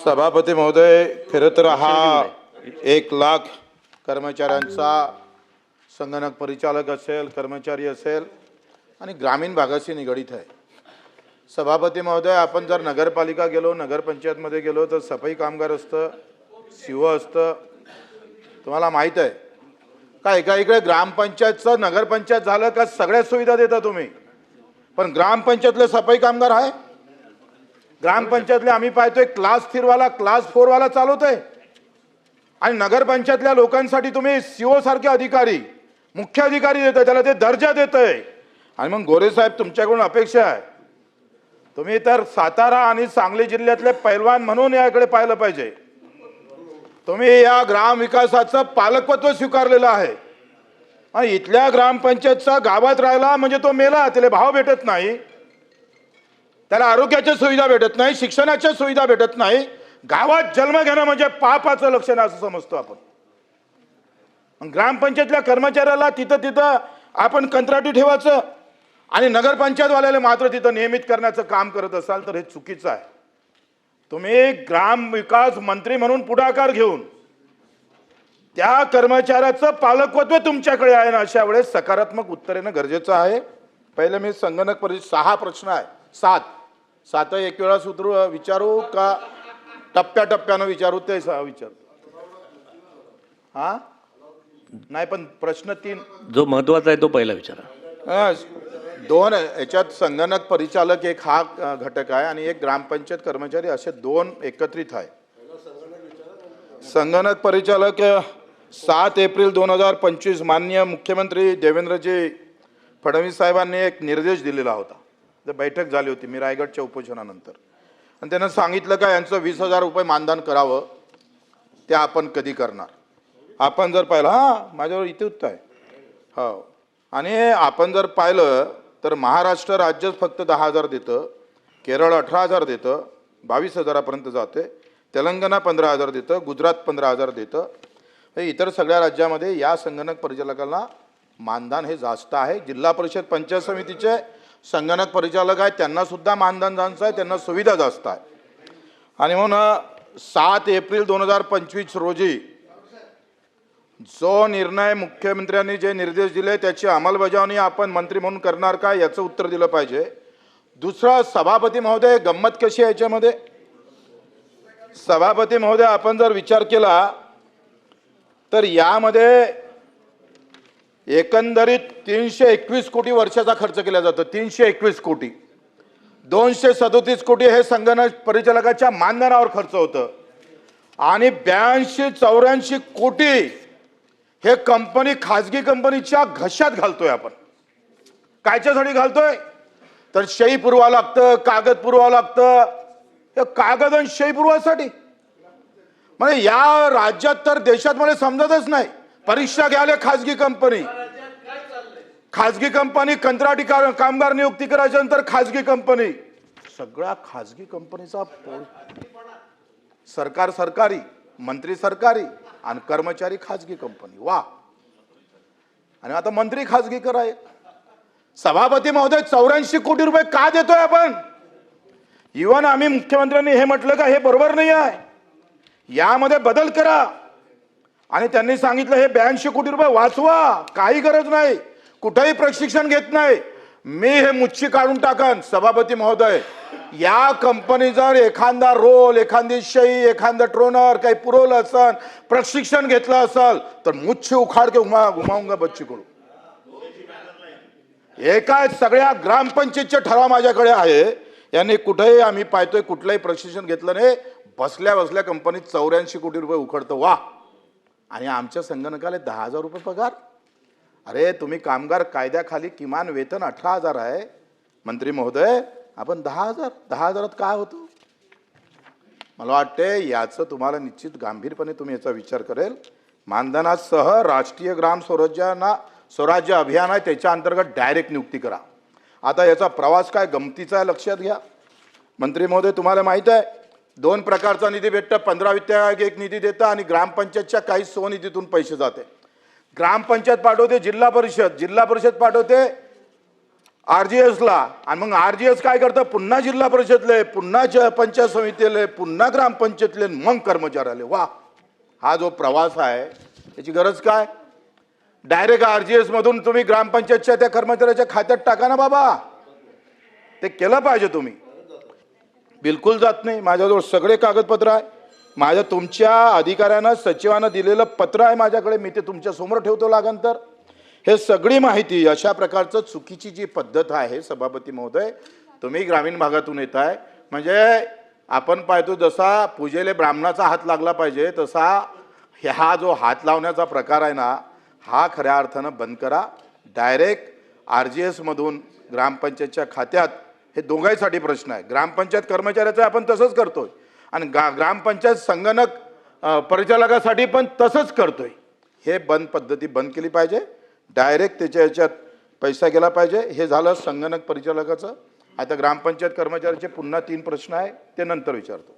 सभापती महोदय, खरं तर हा 1,00,000 कर्मचाऱ्यांचा संगणक परिचालक असेल, कर्मचारी असेल आणि ग्रामीण भागाशी निगडित आहे. सभापती महोदय, आपण जर नगरपालिका गेलो, नगरपंचायतमध्ये गेलो तर सफाई कामगार असतं, सीओ असतं. तुम्हाला माहीत आहे का, एका इकडे ग्रामपंचायतचं नगरपंचायत झालं का सगळ्या सुविधा देता तुम्ही, पण ग्रामपंचायतले सफाई कामगार आहे. ग्रामपंचायतले आम्ही पाहतोय क्लास 3 वाला क्लास 4 वाला चालवतोय आणि नगरपंचायतल्या लोकांसाठी तुम्ही सीओ सारखे अधिकारी, मुख्य अधिकारी देताय, त्याला ते दर्जा देताय. आणि मग गोरे साहेब, तुमच्याकडून अपेक्षा आहे, तुम्ही तर सातारा आणि सांगली जिल्ह्यातले पैलवान म्हणून याकडे पाहिलं पाहिजे. तुम्ही या ग्राम विकासाचं पालकत्व स्वीकारलेलं आहे आणि इथल्या ग्रामपंचायतचा गावात राहिला म्हणजे तो मेला, त्याला भाव भेटत नाही, त्याला आरोग्याच्या सुविधा भेटत नाही, शिक्षणाच्या सुविधा भेटत नाही. गावात जन्म घेणं म्हणजे पापाचं लक्षण असं समजतो आपण. ग्रामपंचायतल्या कर्मचाऱ्याला तिथं आपण कंत्राटी ठेवायचं आणि नगरपंचायतवाल्याला मात्र तिथं नियमित करण्याचं काम करत असाल तर हे चुकीचं आहे. तुम्ही ग्राम विकास मंत्री म्हणून पुढाकार घेऊन त्या कर्मचाऱ्याचं पालकत्व तुमच्याकडे आहे ना, अशा वेळेस सकारात्मक उत्तर येणं गरजेचं आहे. पहिले मी संगणक परिषद 6 प्रश्न आहे, 7 एक वेळा सूत्र विचारू का टप्प्याटप्प्यानं विचारू, ते विचारू. हा नाही, पण प्रश्न 3 जो महत्वाचा आहे तो पहिला विचारा. 2 याच्यात संगणक परिचालक एक हा घटक आहे आणि एक ग्रामपंचायत कर्मचारी, असे 2 एकत्रित आहे. संगणक परिचालक 7 एप्रिल 2025 माननीय मुख्यमंत्री देवेंद्रजी फडणवीस साहेबांनी एक निर्देश दिलेला होता. बैठक झाली होती मी रायगडच्या उपोषणानंतर, आणि त्यांना सांगितलं का यांचं 20,000 रुपये मानधन करावं. ते आपण कधी करणार? आपण जर पाहिलं, माझ्यावर इथे उत्तर आहे, हो. आणि आपण जर पाहिलं तर महाराष्ट्र राज्य फक्त 10,000 देतं, केरळ 18,000 देतं, 22,000पर्यंत जाते, तेलंगणा 15,000 देतं, गुजरात 15,000 देतं. इतर सगळ्या राज्यामध्ये या संगणक परिचालकांना मानधन हे जास्त आहे. जिल्हा परिषद पंचायत समितीचे संगणक परिचालक आहेत, त्यांना सुद्धा मानधन जास्त आहे, त्यांना सुविधा जास्त आहे. आणि म्हणून 7 एप्रिल 2025 रोजी जो निर्णय मुख्यमंत्र्यांनी जे निर्देश दिले त्याची अंमलबजावणी आपण मंत्री म्हणून करणार का, याचं उत्तर दिलं पाहिजे. दुसरं, सभापती महोदय, गंमत कशी आहे याच्यामध्ये? सभापती महोदय, आपण जर विचार केला तर यामध्ये एकंदरीत 321 कोटी वर्षाचा खर्च केला जातो. 321 कोटी, 237 कोटी हे संगणक परिचालकाच्या मानधनावर खर्च होतं आणि 82-84 कोटी हे कंपनी, खाजगी कंपनीच्या घशात घालतोय आपण. कायच्यासाठी घालतोय? तर सही पुरवावं लागतं, कागद पुरवावं लागतं. कागद आणि सही पुरवासाठी म्हणजे या राज्यात तर देशात मला समजतच नाही. परीक्षा घ्यायला खाजगी कंपनी, कंत्राटी कामगार नियुक्ती करायच्या नंतर खाजगी कंपनी, सगळ्या खाजगी कंपनीचा सरकार सरकारी, मंत्री सरकारी आणि कर्मचारी खाजगी कंपनी. वा, आणि आता मंत्री खाजगी कराय. सभापती महोदय, 84 कोटी रुपये का देतोय आपण? इव्हन आम्ही मुख्यमंत्र्यांनी हे म्हटलं का हे बरोबर नाही आहे, यामध्ये बदल करा. आणि त्यांनी सांगितलं हे 82 कोटी रुपये वाचवा, काही गरज नाही, कुठेही प्रशिक्षण घेत नाही. मी हे मुच्छी काढून टाकन. सभापती महोदय, या कंपनी जर एखादा रोल, एखादी शई, एखादं ट्रोनर काही पुरवलं असेल, प्रशिक्षण घेतलं असेल तर मुच्छी उखाड के घुमाऊंगा बच्ची करू. एका सगळ्या ग्रामपंचायतचे ठराव माझ्याकडे आहे, यांनी कुठेही आम्ही पाहतोय कुठलंही प्रशिक्षण घेतलं नाही, बसल्या बसल्या कंपनीत 84 कोटी रुपये उखडतं. वा, आणि आमच्या संगणकाला 10,000 रुपये पगार. अरे, तुम्ही कामगार कायद्याखाली किमान वेतन 18,000 आहे. मंत्री महोदय, आपण 10,000 काय होतो? मला वाटते याचं तुम्हाला निश्चित गांभीर्यपणे तुम्ही याचा विचार करेल. मानधनासह राष्ट्रीय ग्राम स्वराज्य अभियान आहे, त्याच्या अंतर्गत डायरेक्ट नियुक्ती करा. आता याचा प्रवास काय गमतीचा आहे लक्षात घ्या. मंत्री महोदय, तुम्हाला माहित आहे 2 प्रकारचा निधी भेटतं. 15 वित्त आयोग एक निधी देतं आणि ग्रामपंचायतच्या काही स्वनिधीतून पैसे जाते. ग्रामपंचायत पाठवते जिल्हा परिषद, जिल्हा परिषद पाठवते RGSला, आणि मग RGS काय करतं, पुन्हा जिल्हा परिषदले, पुन्हा पंचायत समितीले, पुन्हा ग्रामपंचायतले, मग कर्मचारी आले. वा, हा जो प्रवास आहे त्याची गरज काय? डायरेक्ट RGS मधून तुम्ही ग्रामपंचायतच्या त्या कर्मचाऱ्याच्या खात्यात टाका ना बाबा. ते केलं पाहिजे तुम्ही. बिलकुल जात नाही. माझ्याजवळ सगळे कागदपत्र आहे. माझ्या तुमच्या अधिकाऱ्यांना सचिवांना दिलेलं पत्र आहे माझ्याकडे, मी ते तुमच्या समोर ठेवतो लागंतर. हे सगळी माहिती, अशा प्रकारचं चुकीची जी पद्धत आहे सभापती महोदय, तुम्ही ग्रामीण भागातून येत आहे. म्हणजे आपण पाहतो जसा पूजेले ब्राह्मणाचा हात लागला पाहिजे तसा हा जो हात लावण्याचा प्रकार आहे ना, हा खऱ्या अर्थानं बंद करा. डायरेक्ट RGS मधून ग्रामपंचायतच्या खात्यात, हे दोघांसाठी प्रश्न आहे. ग्रामपंचायत कर्मचाऱ्याचं आपण तसंच करतोय आणि ग्रामपंचायत संगणक परिचालकासाठी पण तसंच करतोय. हे पद्धती बंद केली पाहिजे. डायरेक्ट त्याच्या ह्याच्यात पैसा गेला पाहिजे. हे झालं संगणक परिचालकाचं. आता ग्रामपंचायत कर्मचाऱ्याचे पुन्हा 3 प्रश्न आहे, ते नंतर विचारतो.